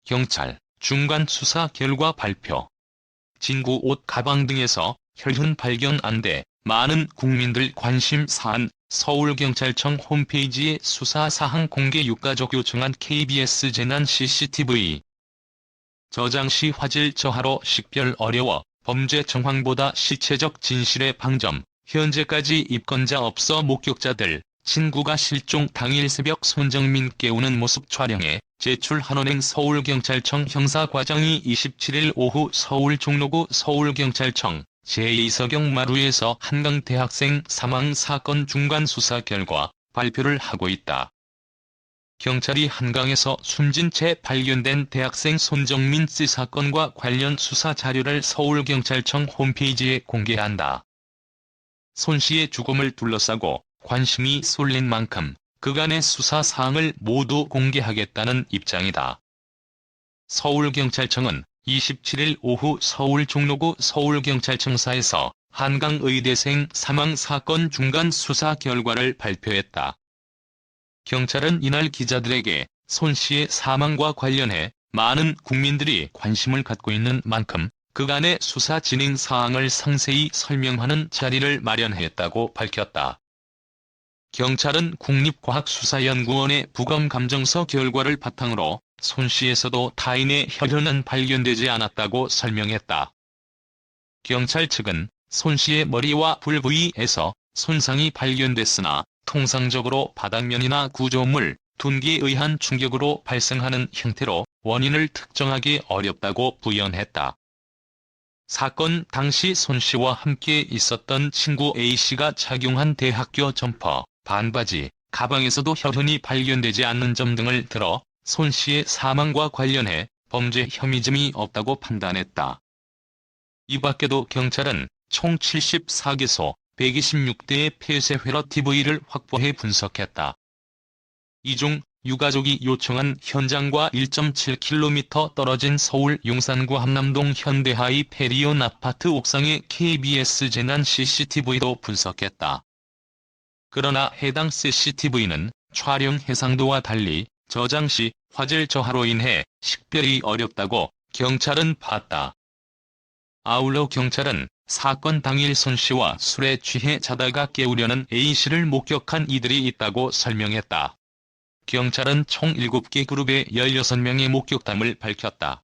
경찰 중간 수사 결과 발표. 진구 옷 가방 등에서 혈흔 발견 안 돼 많은 국민들 관심 사안. 서울경찰청 홈페이지에 수사사항 공개 유가족 요청한 KBS 재난 CCTV. 저장 시 화질 저하로 식별 어려워. 범죄 정황보다 시체적 진실의 방점. 현재까지 입건자 없어. 목격자들. 친구가 실종 당일 새벽 손정민 깨우는 모습 촬영해 제출. 한원행 서울경찰청 형사과장이 27일 오후 서울 종로구 서울경찰청 제2서경 마루에서 한강 대학생 사망 사건 중간 수사 결과 발표를 하고 있다. 경찰이 한강에서 숨진 채 발견된 대학생 손정민 씨 사건과 관련 수사 자료를 서울경찰청 홈페이지에 공개한다. 손 씨의 죽음을 둘러싸고 관심이 쏠린 만큼 그간의 수사 사항을 모두 공개하겠다는 입장이다. 서울경찰청은 27일 오후 서울 종로구 서울경찰청사에서 한강의대생 사망 사건 중간 수사 결과를 발표했다. 경찰은 이날 기자들에게 손 씨의 사망과 관련해 많은 국민들이 관심을 갖고 있는 만큼 그간의 수사 진행 사항을 상세히 설명하는 자리를 마련했다고 밝혔다. 경찰은 국립과학수사연구원의 부검감정서 결과를 바탕으로 손 씨에서도 타인의 혈흔은 발견되지 않았다고 설명했다. 경찰 측은 손 씨의 머리와 불 부위에서 손상이 발견됐으나 통상적으로 바닥면이나 구조물, 둔기에 의한 충격으로 발생하는 형태로 원인을 특정하기 어렵다고 부연했다. 사건 당시 손 씨와 함께 있었던 친구 A씨가 착용한 대학교 점퍼, 반바지, 가방에서도 혈흔이 발견되지 않는 점 등을 들어 손 씨의 사망과 관련해 범죄 혐의점이 없다고 판단했다. 이 밖에도 경찰은 총 74개소 126대의 폐쇄회로 TV를 확보해 분석했다. 이 중 유가족이 요청한 현장과 1.7km 떨어진 서울 용산구 함남동 현대하이 페리온 아파트 옥상의 KBS 재난 CCTV도 분석했다. 그러나 해당 CCTV는 촬영 해상도와 달리 저장 시 화질 저하로 인해 식별이 어렵다고 경찰은 봤다. 아울러 경찰은 사건 당일 손 씨와 술에 취해 자다가 깨우려는 A씨를 목격한 이들이 있다고 설명했다. 경찰은 총 7개 그룹의 16명의 목격담을 밝혔다.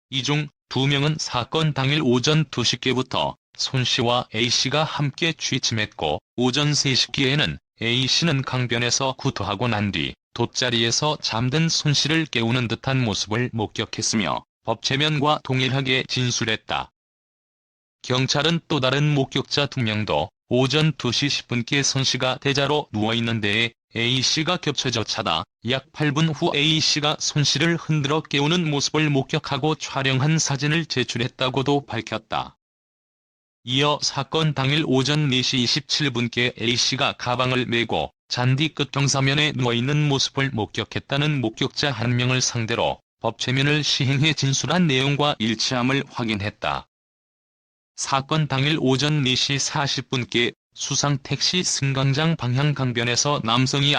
이 중 2명은 사건 당일 오전 2시께부터 손 씨와 A씨가 함께 취침했고 오전 3시께에는 A씨는 강변에서 구토하고 난 뒤 돗자리에서 잠든 손 씨를 깨우는 듯한 모습을 목격했으며 법체면과 동일하게 진술했다. 경찰은 또 다른 목격자 2명도 오전 2시 10분께 손 씨가 대자로 누워있는 데에 A씨가 겹쳐져 자다 약 8분 후 A씨가 손 씨를 흔들어 깨우는 모습을 목격하고 촬영한 사진을 제출했다고도 밝혔다. 이어 사건 당일 오전 4시 27분께 A씨가 가방을 메고 잔디 끝 경사면에 누워있는 모습을 목격했다는 목격자 1명을 상대로 법체면을 시행해 진술한 내용과 일치함을 확인했다. 사건 당일 오전 4시 40분께 수상택시 승강장 방향 강변에서 남성이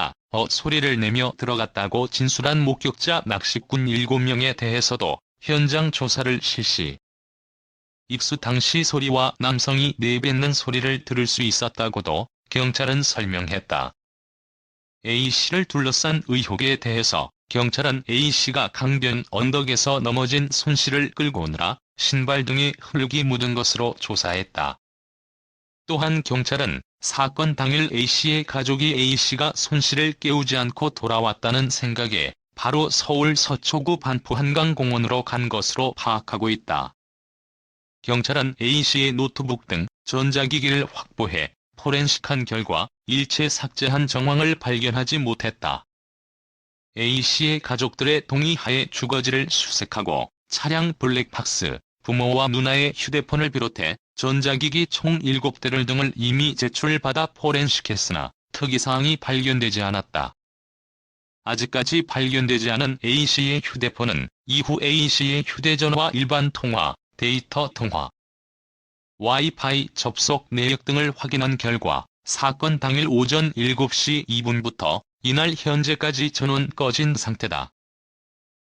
소리를 내며 들어갔다고 진술한 목격자 낚시꾼 7명에 대해서도 현장 조사를 실시. 입수 당시 소리와 남성이 내뱉는 소리를 들을 수 있었다고도 경찰은 설명했다. A씨를 둘러싼 의혹에 대해서 경찰은 A씨가 강변 언덕에서 넘어진 손 씨를 끌고 오느라 신발 등에 흙이 묻은 것으로 조사했다. 또한 경찰은 사건 당일 A씨의 가족이 A씨가 손 씨를 깨우지 않고 돌아왔다는 생각에 바로 서울 서초구 반포 한강공원으로 간 것으로 파악하고 있다. 경찰은 A씨의 노트북 등 전자기기를 확보해 포렌식한 결과 일체 삭제한 정황을 발견하지 못했다. A씨의 가족들의 동의하에 주거지를 수색하고 차량 블랙박스, 부모와 누나의 휴대폰을 비롯해 전자기기 총 7대를 등을 이미 제출받아 포렌식했으나 특이사항이 발견되지 않았다. 아직까지 발견되지 않은 A씨의 휴대폰은 이후 A씨의 휴대전화 일반 통화, 데이터 통화, 와이파이 접속 내역 등을 확인한 결과 사건 당일 오전 7시 2분부터 이날 현재까지 전원 꺼진 상태다.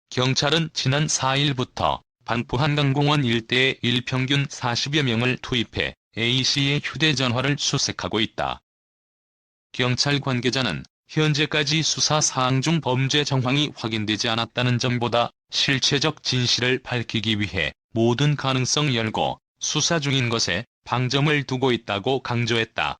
경찰은 지난 4일부터 반포 한강공원 일대에 일평균 40여 명을 투입해 A씨의 휴대전화를 수색하고 있다. 경찰 관계자는 현재까지 수사 사항 중 범죄 정황이 확인되지 않았다는 점보다 실체적 진실을 밝히기 위해 모든 가능성 열고 수사 중인 것에 방점을 두고 있다고 강조했다.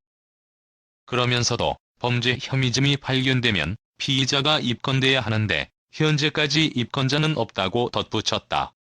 그러면서도 범죄 혐의점이 발견되면 피의자가 입건돼야 하는데 현재까지 입건자는 없다고 덧붙였다.